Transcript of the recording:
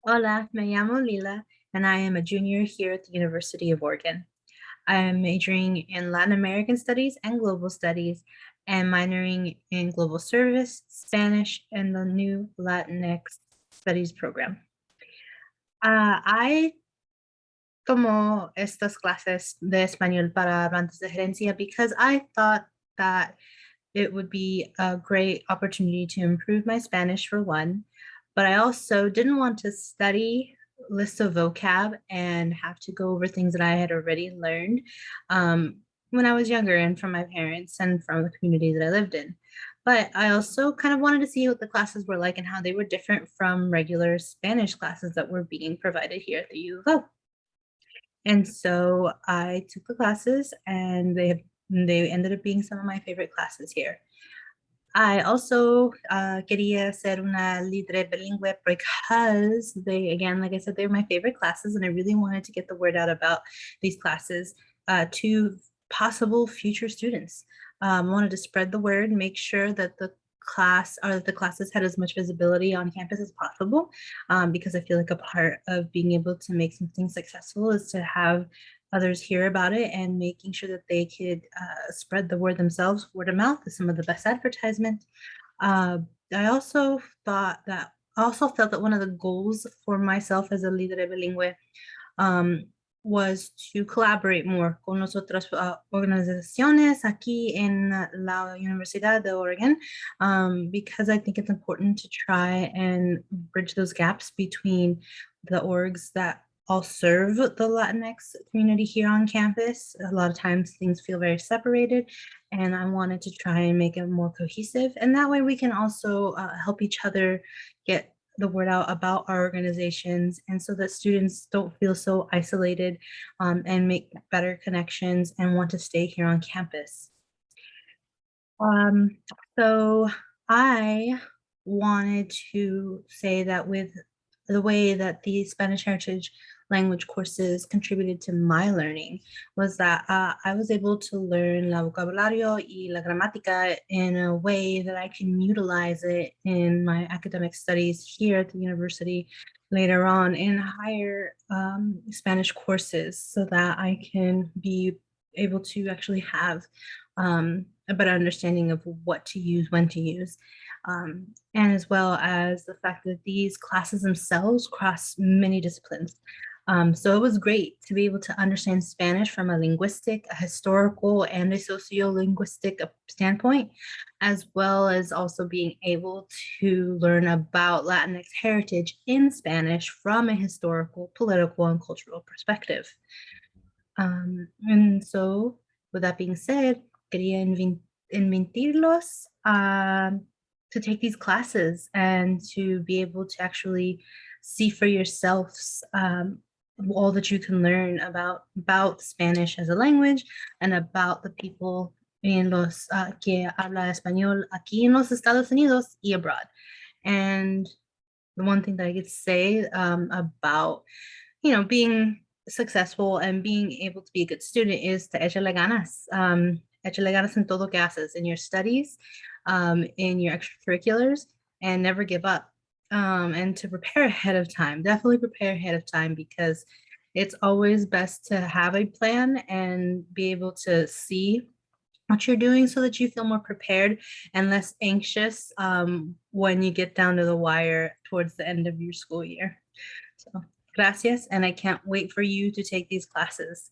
Hola, me llamo Lela, and I am a junior here at the University of Oregon. I am majoring in Latin American Studies and Global Studies, and minoring in Global Service, Spanish, and the new Latinx Studies program. I tomo estas clases de español para hablantes de gerencia because I thought that it would be a great opportunity to improve my Spanish for one, but I also didn't want to study lists of vocab and have to go over things that I had already learned when I was younger and from my parents and from the community that I lived in. But I also kind of wanted to see what the classes were like and how they were different from regular Spanish classes that were being provided here at the U of O. And so I took the classes and they ended up being some of my favorite classes here. I also quería ser una líder bilingüe because they, again, like I said, they're my favorite classes, and I really wanted to get the word out about these classes to possible future students. Wanted to spread the word, make sure that the classes had as much visibility on campus as possible, because I feel like a part of being able to make something successful is to have others hear about it and making sure that they could spread the word themselves. Word of mouth is some of the best advertisement. Uh, I also felt that one of the goals for myself as a líder bilingüe um, was to collaborate more con las otras organizaciones aquí en la Universidad de Oregon, because I think it's important to try and bridge those gaps between the orgs that all serve the Latinx community here on campus. A lot of times things feel very separated, and I wanted to try and make it more cohesive. And that way we can also help each other get the word out about our organizations, and so that students don't feel so isolated, and make better connections and want to stay here on campus. So I wanted to say that with the way that the Spanish Heritage language courses contributed to my learning was that I was able to learn la vocabulario y la gramática in a way that I can utilize it in my academic studies here at the university later on in higher Spanish courses, so that I can be able to actually have a better understanding of what to use, when to use, and as well as the fact that these classes themselves cross many disciplines. So it was great to be able to understand Spanish from a linguistic, a historical, and a sociolinguistic standpoint, as well as also being able to learn about Latinx heritage in Spanish from a historical, political, and cultural perspective. And so, with that being said, quería invitarlos to take these classes and to be able to actually see for yourselves all that you can learn about Spanish as a language and about the people en los que habla español aquí en los Estados Unidos y abroad. And the one thing that I could say about, being successful and being able to be a good student is to echarle ganas. Echarle ganas en todo que haces, in your studies, in your extracurriculars, and never give up. And to prepare ahead of time, definitely prepare ahead of time, because it's always best to have a plan and be able to see what you're doing so that you feel more prepared and less anxious when you get down to the wire towards the end of your school year. So, gracias, and I can't wait for you to take these classes.